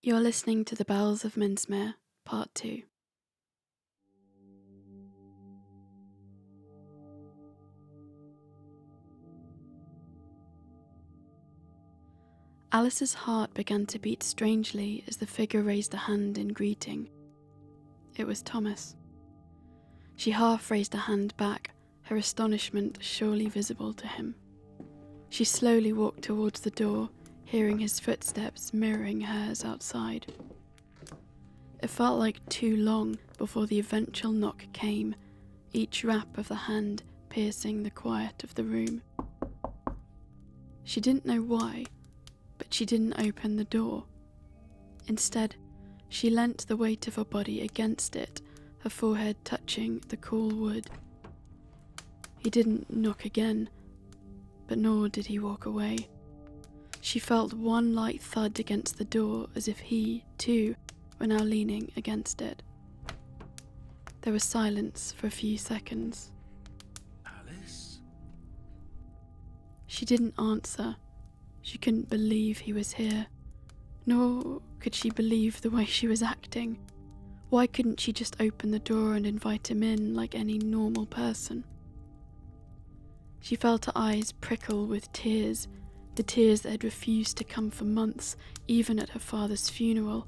You're listening to the Bells of Minsmere, Part 2. Alice's heart began to beat strangely as the figure raised a hand in greeting. It was Thomas. She half raised a hand back, her astonishment surely visible to him. She slowly walked towards the door, hearing his footsteps mirroring hers outside. It felt like too long before the eventual knock came, each rap of the hand piercing the quiet of the room. She didn't know why, but she didn't open the door. Instead, she leant the weight of her body against it, her forehead touching the cool wood. He didn't knock again, but nor did he walk away. She felt one light thud against the door as if he, too, were now leaning against it. There was silence for a few seconds. Alice? She didn't answer. She couldn't believe he was here. Nor could she believe the way she was acting. Why couldn't she just open the door and invite him in like any normal person? She felt her eyes prickle with tears, the tears that had refused to come for months, even at her father's funeral.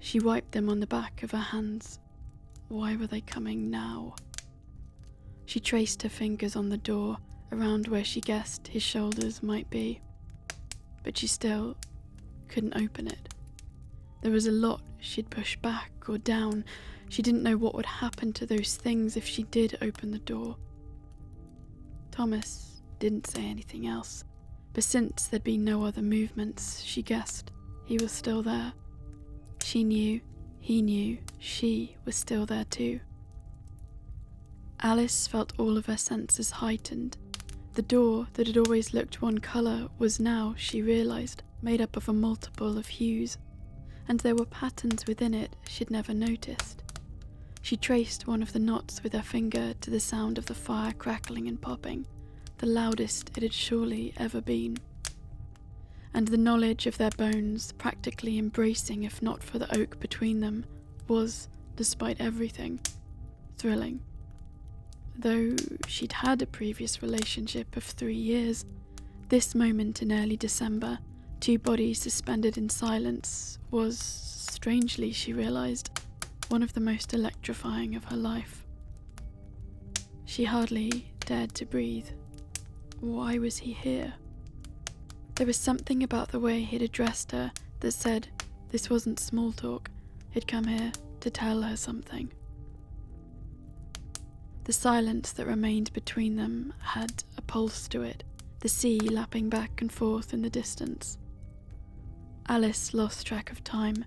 She wiped them on the back of her hands. Why were they coming now? She traced her fingers on the door, around where she guessed his shoulders might be. But she still couldn't open it. There was a lot she'd push back or down. She didn't know what would happen to those things if she did open the door. Thomas didn't say anything else, but since there'd been no other movements, she guessed he was still there. She knew, he knew, she was still there too. Alice felt all of her senses heightened. The door that had always looked one colour was now, she realised, made up of a multiple of hues, and there were patterns within it she'd never noticed. She traced one of the knots with her finger to the sound of the fire crackling and popping, the loudest it had surely ever been. And the knowledge of their bones practically embracing if not for the oak between them was, despite everything, thrilling. Though she'd had a previous relationship of 3 years, this moment in early December, 2 bodies suspended in silence, was, strangely she realised, one of the most electrifying of her life. She hardly dared to breathe. Why was he here? There was something about the way he'd addressed her that said this wasn't small talk, he'd come here to tell her something. The silence that remained between them had a pulse to it, the sea lapping back and forth in the distance. Alice lost track of time.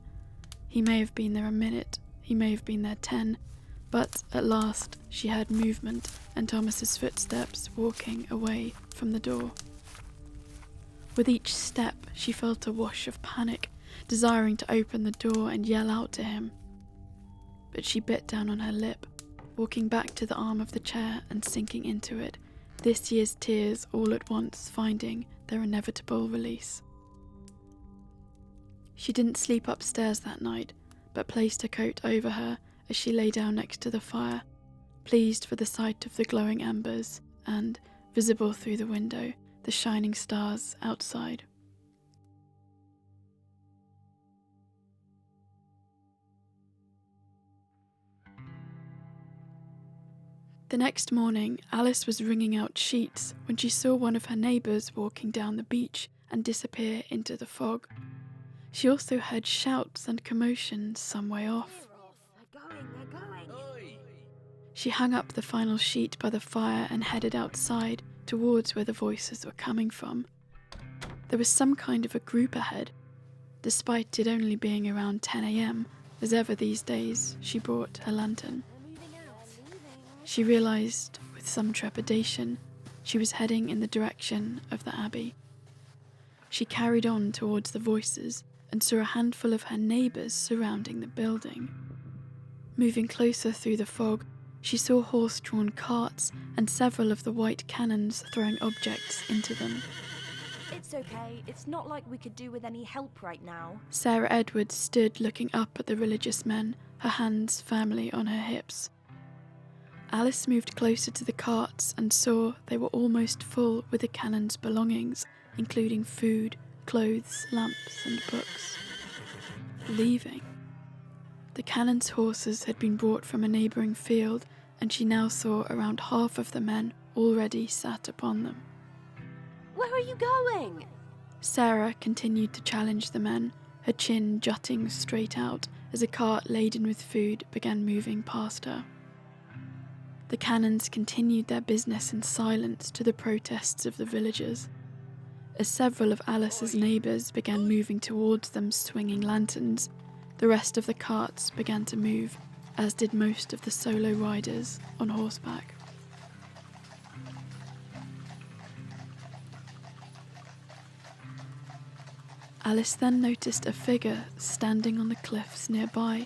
He may have been there a minute, he may have been there 10, but at last she heard movement and Thomas's footsteps walking away from the door. With each step, she felt a wash of panic, desiring to open the door and yell out to him. But she bit down on her lip, walking back to the arm of the chair and sinking into it, this year's tears all at once finding their inevitable release. She didn't sleep upstairs that night, but placed her coat over her as she lay down next to the fire, pleased for the sight of the glowing embers and, visible through the window, the shining stars outside. The next morning, Alice was wringing out sheets when she saw one of her neighbours walking down the beach and disappear into the fog. She also heard shouts and commotion some way off. They're going. She hung up the final sheet by the fire and headed outside towards where the voices were coming from. There was some kind of a group ahead. Despite it only being around 10 a.m, as ever these days, she brought her lantern. She realised, with some trepidation, she was heading in the direction of the Abbey. She carried on towards the voices and saw a handful of her neighbours surrounding the building. Moving closer through the fog, she saw horse-drawn carts and several of the white cannons throwing objects into them. It's okay. It's not like we could do with any help right now. Sarah Edwards stood looking up at the religious men, her hands firmly on her hips. Alice moved closer to the carts and saw they were almost full with the canon's belongings, including food, clothes, lamps and books. Leaving. The canon's horses had been brought from a neighbouring field, and she now saw around half of the men already sat upon them. Where are you going? Sarah continued to challenge the men, her chin jutting straight out as a cart laden with food began moving past her. The canons continued their business in silence to the protests of the villagers. As several of Alice's neighbours began moving towards them swinging lanterns, the rest of the carts began to move, as did most of the solo riders on horseback. Alice then noticed a figure standing on the cliffs nearby.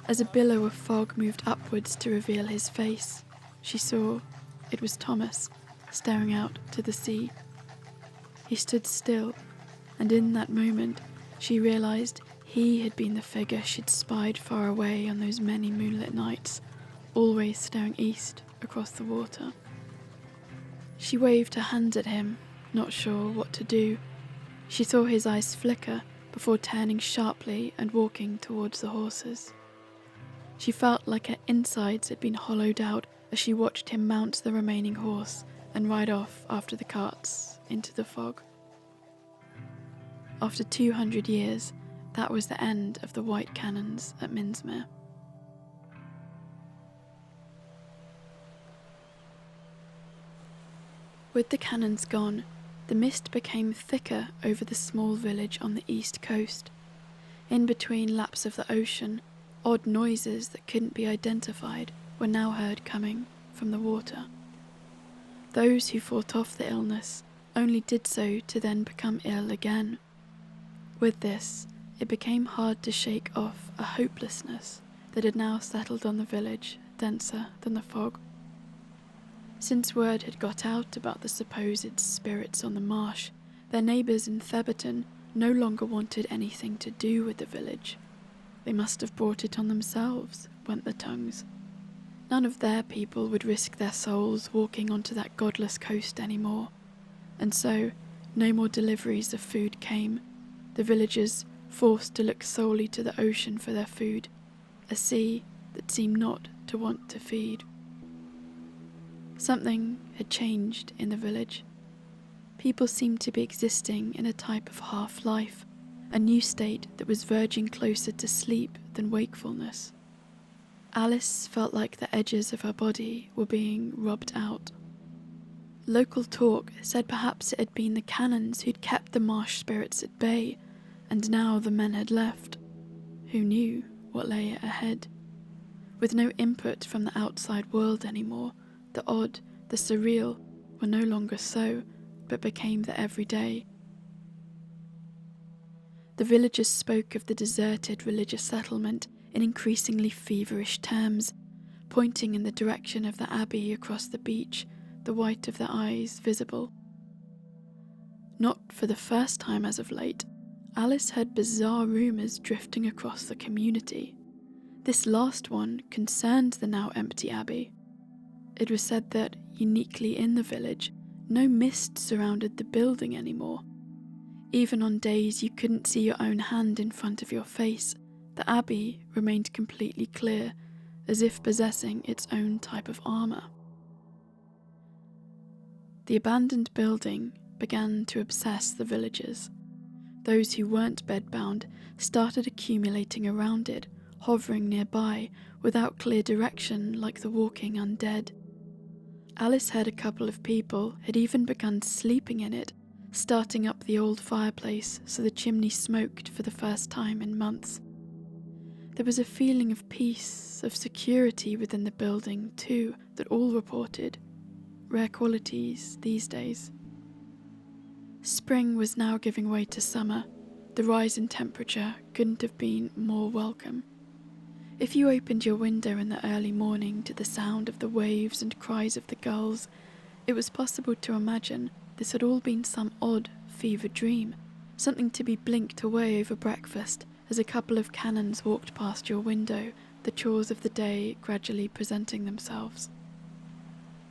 As a billow of fog moved upwards to reveal his face, she saw it was Thomas, staring out to the sea. He stood still, and in that moment she realised he had been the figure she'd spied far away on those many moonlit nights, always staring east across the water. She waved her hand at him, not sure what to do. She saw his eyes flicker before turning sharply and walking towards the horses. She felt like her insides had been hollowed out as she watched him mount the remaining horse and ride off after the carts into the fog. After 200 years, that was the end of the White Canons at Minsmere. With the canons gone, the mist became thicker over the small village on the east coast. In between laps of the ocean, odd noises that couldn't be identified were now heard coming from the water. Those who fought off the illness only did so to then become ill again. With this, it became hard to shake off a hopelessness that had now settled on the village, denser than the fog. Since word had got out about the supposed spirits on the marsh, their neighbours in Theberton no longer wanted anything to do with the village. They must have brought it on themselves, went the tongues. None of their people would risk their souls walking onto that godless coast anymore. And so, no more deliveries of food came, the villagers forced to look solely to the ocean for their food, a sea that seemed not to want to feed. Something had changed in the village. People seemed to be existing in a type of half-life, a new state that was verging closer to sleep than wakefulness. Alice felt like the edges of her body were being rubbed out. Local talk said perhaps it had been the canons who'd kept the marsh spirits at bay, and now the men had left. Who knew what lay ahead? With no input from the outside world anymore, the odd, the surreal, were no longer so, but became the everyday. The villagers spoke of the deserted religious settlement in increasingly feverish terms, pointing in the direction of the abbey across the beach, the white of their eyes visible. Not for the first time as of late, Alice heard bizarre rumours drifting across the community. This last one concerned the now empty abbey. It was said that, uniquely in the village, no mist surrounded the building anymore. Even on days you couldn't see your own hand in front of your face, the abbey remained completely clear, as if possessing its own type of armour. The abandoned building began to obsess the villagers. Those who weren't bedbound started accumulating around it, hovering nearby, without clear direction like the walking undead. Alice heard a couple of people had even begun sleeping in it, starting up the old fireplace so the chimney smoked for the first time in months. There was a feeling of peace, of security within the building too, that all reported. Rare qualities these days. Spring was now giving way to summer. The rise in temperature couldn't have been more welcome. If you opened your window in the early morning to the sound of the waves and cries of the gulls, it was possible to imagine this had all been some odd, fever dream, something to be blinked away over breakfast as a couple of cannons walked past your window, the chores of the day gradually presenting themselves.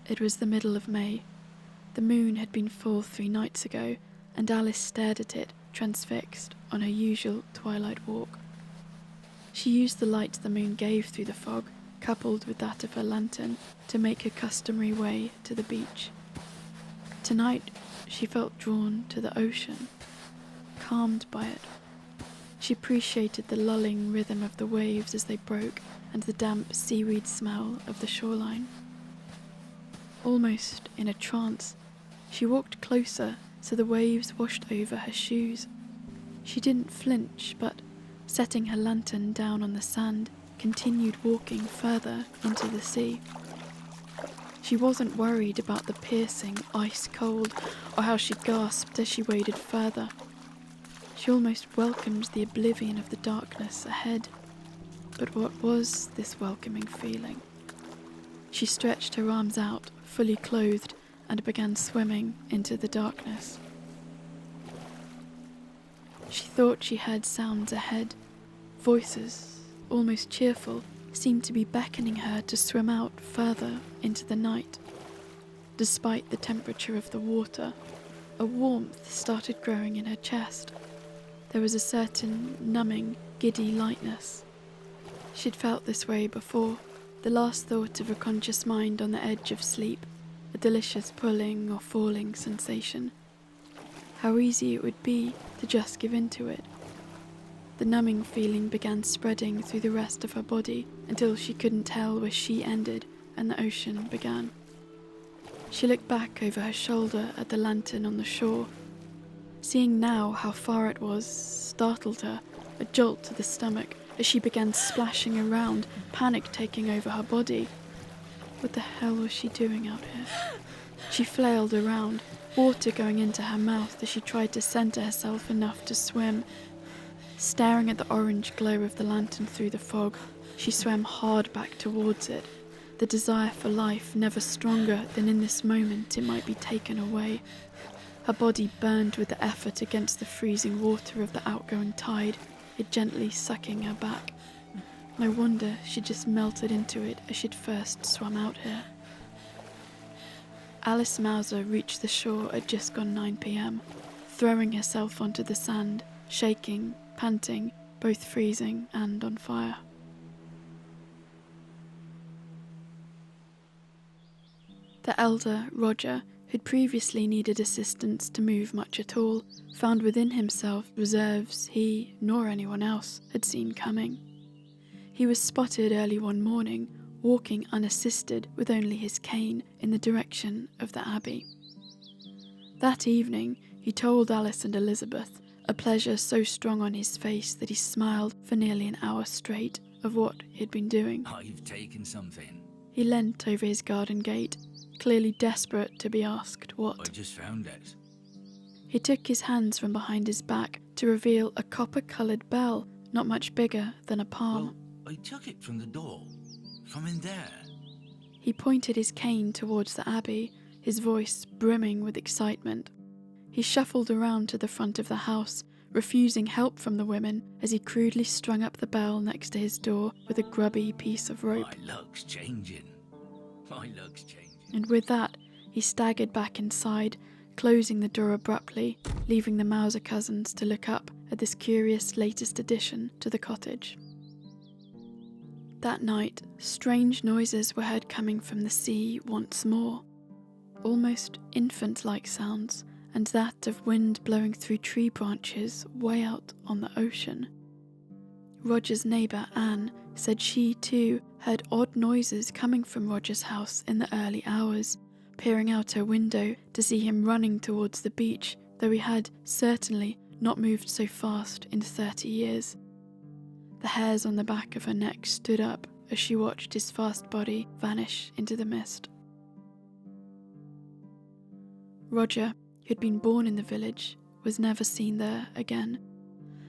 It was the middle of May. The moon had been full 3 nights ago, and Alice stared at it, transfixed, on her usual twilight walk. She used the light the moon gave through the fog, coupled with that of her lantern, to make her customary way to the beach. Tonight, she felt drawn to the ocean, calmed by it. She appreciated the lulling rhythm of the waves as they broke and the damp seaweed smell of the shoreline. Almost in a trance, she walked closer so the waves washed over her shoes. She didn't flinch, but, setting her lantern down on the sand, continued walking further into the sea. She wasn't worried about the piercing ice cold or how she gasped as she waded further. She almost welcomed the oblivion of the darkness ahead. But what was this welcoming feeling? She stretched her arms out, fully clothed, and began swimming into the darkness. She thought she heard sounds ahead. Voices, almost cheerful, seemed to be beckoning her to swim out further into the night. Despite the temperature of the water, a warmth started growing in her chest. There was a certain numbing, giddy lightness. She'd felt this way before, the last thought of a conscious mind on the edge of sleep, a delicious pulling or falling sensation. How easy it would be to just give in to it. The numbing feeling began spreading through the rest of her body until she couldn't tell where she ended and the ocean began. She looked back over her shoulder at the lantern on the shore. Seeing now how far it was startled her, a jolt to the stomach, as she began splashing around, panic taking over her body. What the hell was she doing out here? She flailed around, water going into her mouth as she tried to center herself enough to swim. Staring at the orange glow of the lantern through the fog, she swam hard back towards it, the desire for life never stronger than in this moment it might be taken away. Her body burned with the effort against the freezing water of the outgoing tide, it gently sucking her back. No wonder she just melted into it as she'd first swum out here. Alice Mauser reached the shore at just gone 9 p.m, throwing herself onto the sand, shaking, panting, both freezing and on fire. The elder, Roger, who'd previously needed assistance to move much at all, found within himself reserves he, nor anyone else, had seen coming. He was spotted early one morning, walking unassisted with only his cane in the direction of the Abbey. That evening, he told Alice and Elizabeth, a pleasure so strong on his face that he smiled for nearly an hour straight, of what he'd been doing. I've taken something. He leant over his garden gate, clearly desperate to be asked what. I just found it. He took his hands from behind his back to reveal a copper-coloured bell, not much bigger than a palm. Well, I took it from the door. From in there. He pointed his cane towards the Abbey, his voice brimming with excitement. He shuffled around to the front of the house, refusing help from the women as he crudely strung up the bell next to his door with a grubby piece of rope. My luck's changing. My luck's changing. And with that, he staggered back inside, closing the door abruptly, leaving the Mauser cousins to look up at this curious latest addition to the cottage. That night, strange noises were heard coming from the sea once more, almost infant-like sounds, and that of wind blowing through tree branches way out on the ocean. Roger's neighbour, Anne, said she too heard odd noises coming from Roger's house in the early hours, peering out her window to see him running towards the beach, though he had certainly not moved so fast in 30 years. The hairs on the back of her neck stood up as she watched his fast body vanish into the mist. Roger, who'd been born in the village, was never seen there again,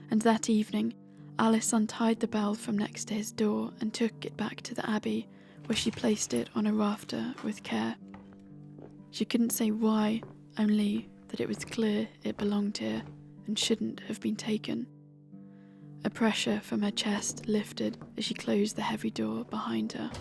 and that evening Alice untied the bell from next to his door and took it back to the Abbey, where she placed it on a rafter with care. She couldn't say why, only that it was clear it belonged here and shouldn't have been taken. A pressure from her chest lifted as she closed the heavy door behind her.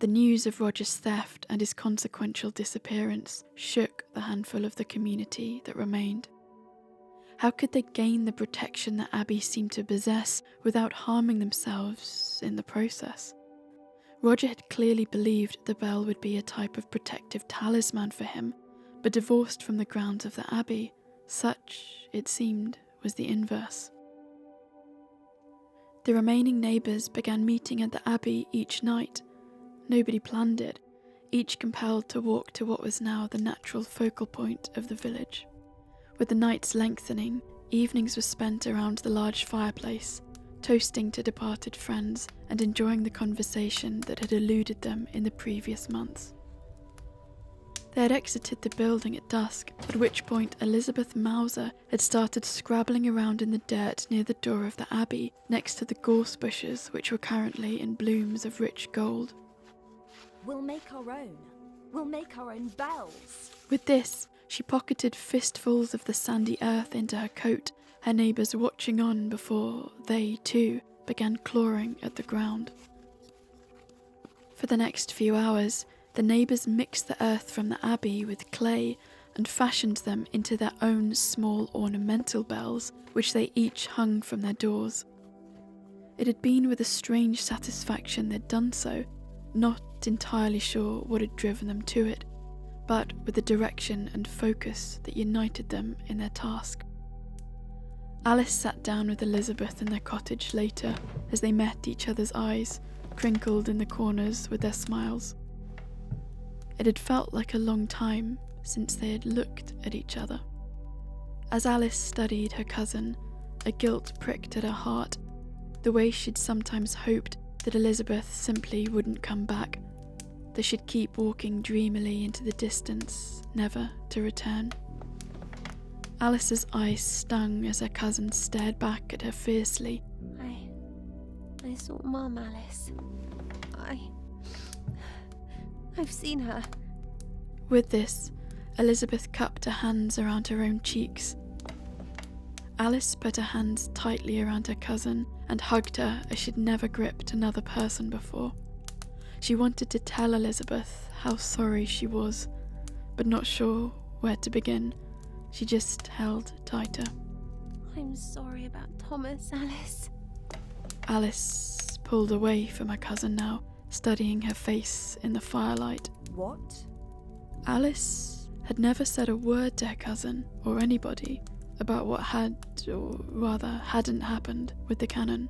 The news of Roger's theft and his consequential disappearance shook the handful of the community that remained. How could they gain the protection that Abbey seemed to possess without harming themselves in the process? Roger had clearly believed the bell would be a type of protective talisman for him, but divorced from the grounds of the Abbey, such, it seemed, was the inverse. The remaining neighbours began meeting at the Abbey each night. Nobody planned it, each compelled to walk to what was now the natural focal point of the village. With the nights lengthening, evenings were spent around the large fireplace, toasting to departed friends and enjoying the conversation that had eluded them in the previous months. They had exited the building at dusk, at which point Elizabeth Mauser had started scrabbling around in the dirt near the door of the Abbey, next to the gorse bushes which were currently in blooms of rich gold. We'll make our own. We'll make our own bells. With this, she pocketed fistfuls of the sandy earth into her coat, her neighbours watching on before they, too, began clawing at the ground. For the next few hours, the neighbours mixed the earth from the Abbey with clay and fashioned them into their own small ornamental bells, which they each hung from their doors. It had been with a strange satisfaction they'd done so, not entirely sure what had driven them to it, but with the direction and focus that united them in their task. Alice sat down with Elizabeth in their cottage later as they met each other's eyes, crinkled in the corners with their smiles. It had felt like a long time since they had looked at each other. As Alice studied her cousin, a guilt pricked at her heart, the way she'd sometimes hoped that Elizabeth simply wouldn't come back, that she'd keep walking dreamily into the distance, never to return. Alice's eyes stung as her cousin stared back at her fiercely. I saw Mum, Alice. I've seen her. With this, Elizabeth cupped her hands around her own cheeks. Alice put her hands tightly around her cousin and hugged her as she'd never gripped another person before. She wanted to tell Elizabeth how sorry she was, but not sure where to begin. She just held tighter. I'm sorry about Thomas, Alice. Alice pulled away from her cousin now, studying her face in the firelight. What? Alice had never said a word to her cousin or anybody about what had, or rather hadn't happened with the cannon.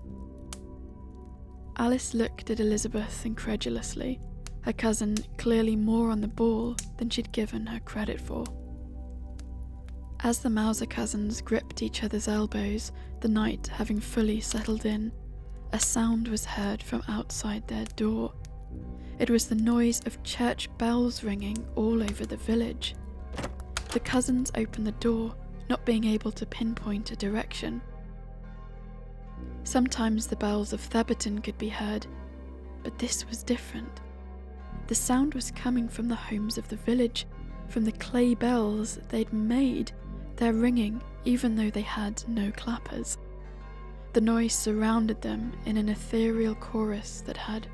Alice looked at Elizabeth incredulously, her cousin clearly more on the ball than she'd given her credit for. As the Mauser cousins gripped each other's elbows, the night having fully settled in, a sound was heard from outside their door. It was the noise of church bells ringing all over the village. The cousins opened the door, not being able to pinpoint a direction. Sometimes the bells of Theberton could be heard, but this was different. The sound was coming from the homes of the village, from the clay bells they'd made, their ringing even though they had no clappers. The noise surrounded them in an ethereal chorus that had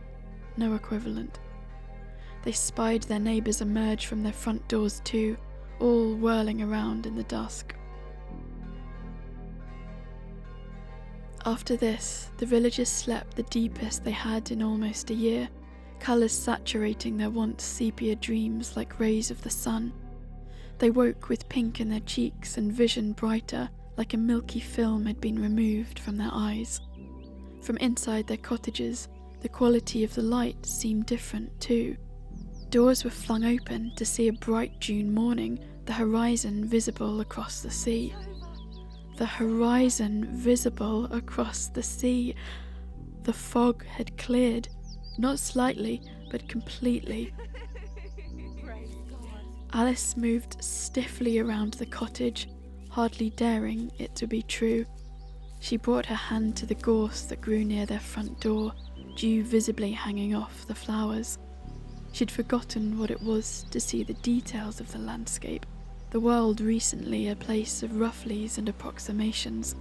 no equivalent. They spied their neighbours emerge from their front doors too, all whirling around in the dusk. After this, the villagers slept the deepest they had in almost a year, colours saturating their once sepia dreams like rays of the sun. They woke with pink in their cheeks and vision brighter, like a milky film had been removed from their eyes. From inside their cottages, the quality of the light seemed different too. Doors were flung open to see a bright June morning, the horizon visible across the sea. The horizon visible across the sea. The fog had cleared, not slightly, but completely. Alice moved stiffly around the cottage, hardly daring it to be true. She brought her hand to the gorse that grew near their front door, dew visibly hanging off the flowers. She'd forgotten what it was to see the details of the landscape, the world recently a place of roughlies and approximations.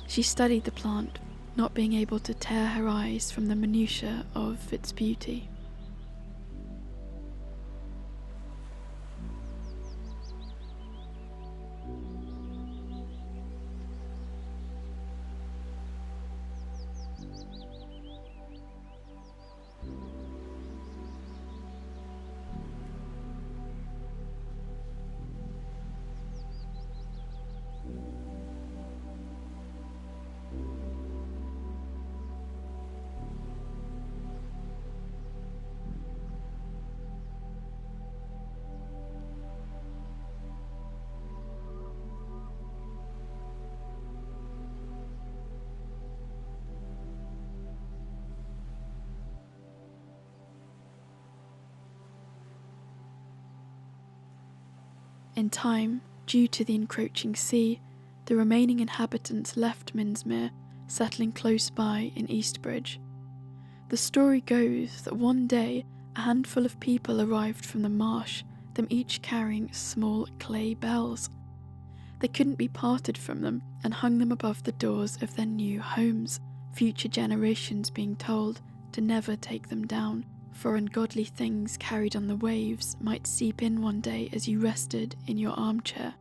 She studied the plant, not being able to tear her eyes from the minutiae of its beauty. In time, due to the encroaching sea, the remaining inhabitants left Minsmere, settling close by in Eastbridge. The story goes that one day a handful of people arrived from the marsh, them each carrying small clay bells. They couldn't be parted from them and hung them above the doors of their new homes, future generations being told to never take them down, for ungodly things carried on the waves might seep in one day as you rested in your armchair.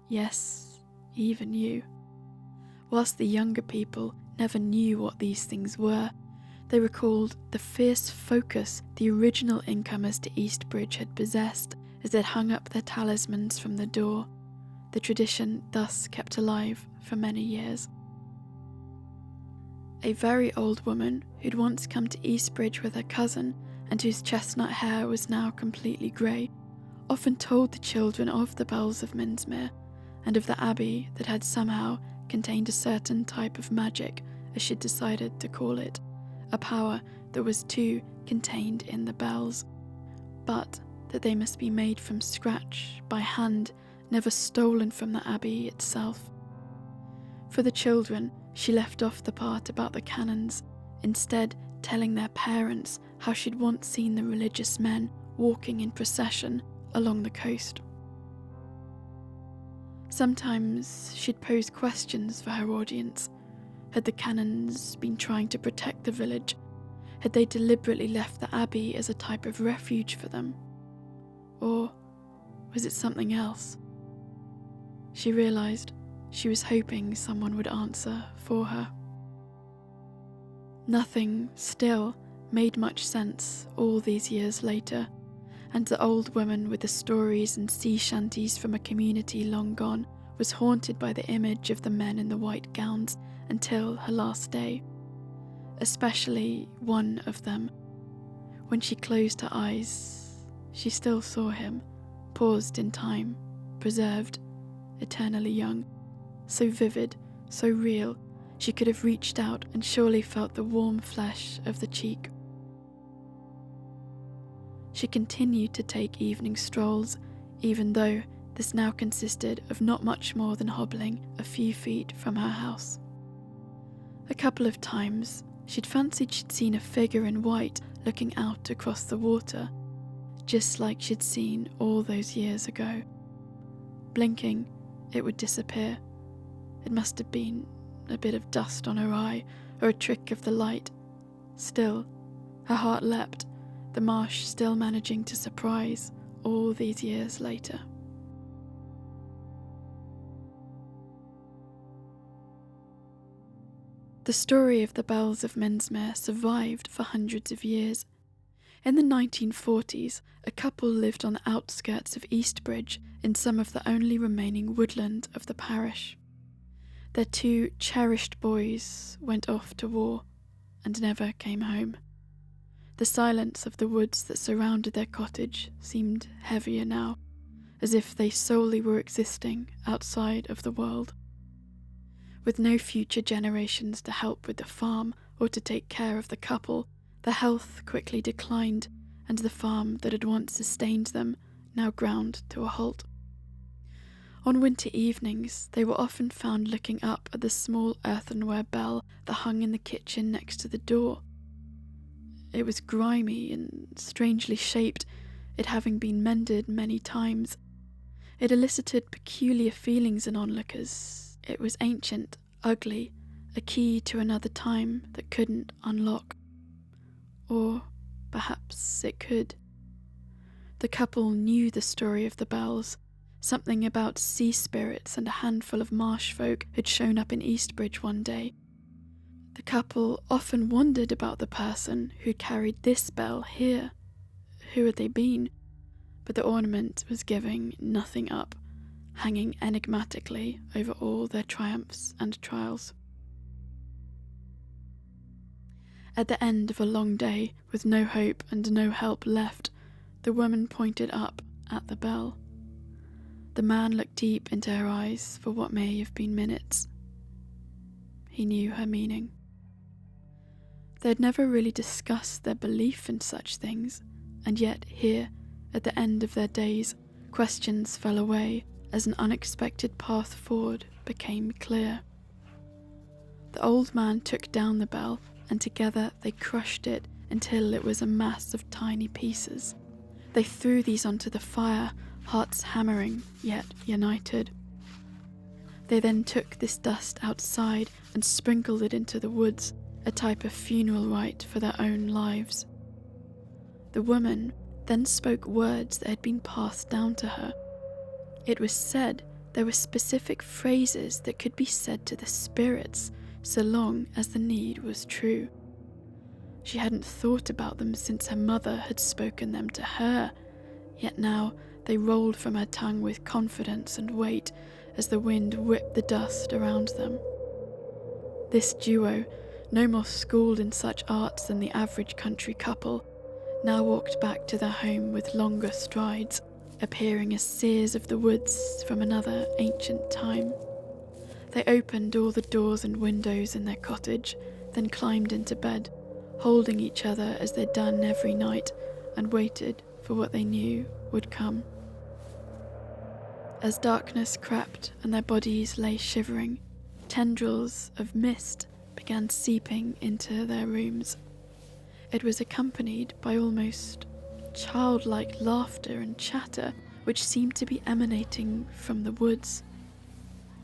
Yes, even you. Whilst the younger people never knew what these things were, they recalled the fierce focus the original incomers to Eastbridge had possessed as they'd hung up their talismans from the door, the tradition thus kept alive for many years. A very old woman who'd once come to Eastbridge with her cousin and whose chestnut hair was now completely grey, often told the children of the Bells of Minsmere and of the abbey that had somehow contained a certain type of magic, as she'd decided to call it, a power that was too contained in the bells, but that they must be made from scratch, by hand, never stolen from the abbey itself. For the children, she left off the part about the canons, instead telling their parents how she'd once seen the religious men walking in procession along the coast. Sometimes she'd pose questions for her audience. Had the canons been trying to protect the village? Had they deliberately left the abbey as a type of refuge for them? Or was it something else? She realised she was hoping someone would answer for her. Nothing, still, made much sense all these years later, and the old woman with the stories and sea shanties from a community long gone was haunted by the image of the men in the white gowns until her last day, especially one of them. When she closed her eyes, she still saw him, paused in time, preserved, eternally young, so vivid, so real, she could have reached out and surely felt the warm flesh of the cheek. She continued to take evening strolls, even though this now consisted of not much more than hobbling a few feet from her house. A couple of times, she'd fancied she'd seen a figure in white looking out across the water, just like she'd seen all those years ago. Blinking, it would disappear. It must have been a bit of dust on her eye, or a trick of the light. Still, her heart leapt, the marsh still managing to surprise all these years later. The story of the Bells of Minsmere survived for hundreds of years. In the 1940s, a couple lived on the outskirts of Eastbridge in some of the only remaining woodland of the parish. Their two cherished boys went off to war and never came home. The silence of the woods that surrounded their cottage seemed heavier now, as if they solely were existing outside of the world. With no future generations to help with the farm or to take care of the couple, their health quickly declined, and the farm that had once sustained them now ground to a halt. On winter evenings, they were often found looking up at the small earthenware bell that hung in the kitchen next to the door. It was grimy and strangely shaped, it having been mended many times. It elicited peculiar feelings in onlookers. It was ancient, ugly, a key to another time that couldn't unlock. Or perhaps it could. The couple knew the story of the bells. Something about sea spirits and a handful of marsh folk had shown up in Eastbridge one day. The couple often wondered about the person who carried this bell here. Who had they been? But the ornament was giving nothing up, hanging enigmatically over all their triumphs and trials. At the end of a long day, with no hope and no help left, the woman pointed up at the bell. The man looked deep into her eyes for what may have been minutes. He knew her meaning. They had never really discussed their belief in such things, and yet here, at the end of their days, questions fell away as an unexpected path forward became clear. The old man took down the bell, and together they crushed it until it was a mass of tiny pieces. They threw these onto the fire, hearts hammering, yet united. They then took this dust outside and sprinkled it into the woods, a type of funeral rite for their own lives. The woman then spoke words that had been passed down to her. It was said there were specific phrases that could be said to the spirits, so long as the need was true. She hadn't thought about them since her mother had spoken them to her, yet now they rolled from her tongue with confidence and weight as the wind whipped the dust around them. This duo, no more schooled in such arts than the average country couple, now walked back to their home with longer strides, appearing as seers of the woods from another ancient time. They opened all the doors and windows in their cottage, then climbed into bed, holding each other as they'd done every night, and waited for what they knew would come. As darkness crept and their bodies lay shivering, tendrils of mist began seeping into their rooms. It was accompanied by almost childlike laughter and chatter which seemed to be emanating from the woods.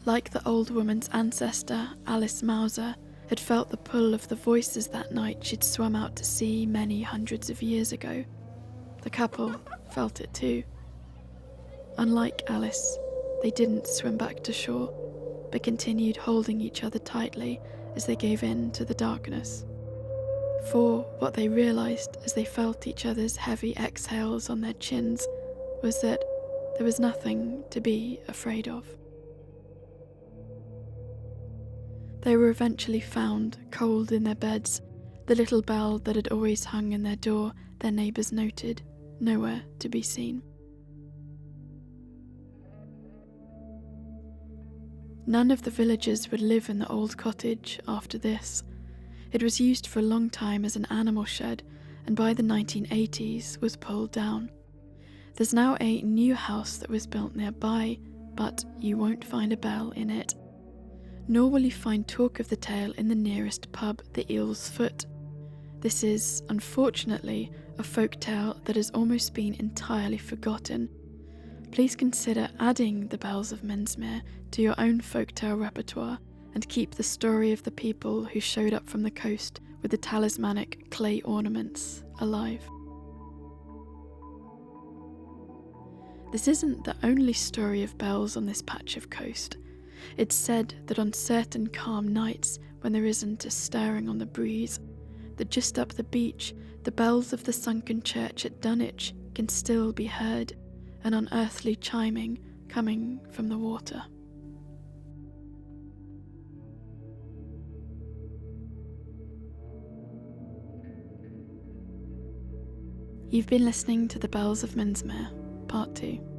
Like the old woman's ancestor, Alice Mauser, had felt the pull of the voices that night she'd swum out to sea many hundreds of years ago. The couple felt it too. Unlike Alice, they didn't swim back to shore, but continued holding each other tightly as they gave in to the darkness. For what they realised as they felt each other's heavy exhales on their chins was that there was nothing to be afraid of. They were eventually found, cold in their beds, the little bell that had always hung in their door, their neighbours noted, nowhere to be seen. None of the villagers would live in the old cottage after this. It was used for a long time as an animal shed, and by the 1980s was pulled down. There's now a new house that was built nearby, but you won't find a bell in it. Nor will you find talk of the tale in the nearest pub, the Eel's Foot. This is, unfortunately, a folktale that has almost been entirely forgotten. Please consider adding the Bells of Minsmere to your own folktale repertoire and keep the story of the people who showed up from the coast with the talismanic clay ornaments alive. This isn't the only story of bells on this patch of coast. It's said that on certain calm nights, when there isn't a stirring on the breeze, that just up the beach, the bells of the sunken church at Dunwich can still be heard, an unearthly chiming coming from the water. You've been listening to The Bells of Minsmere, Part 2.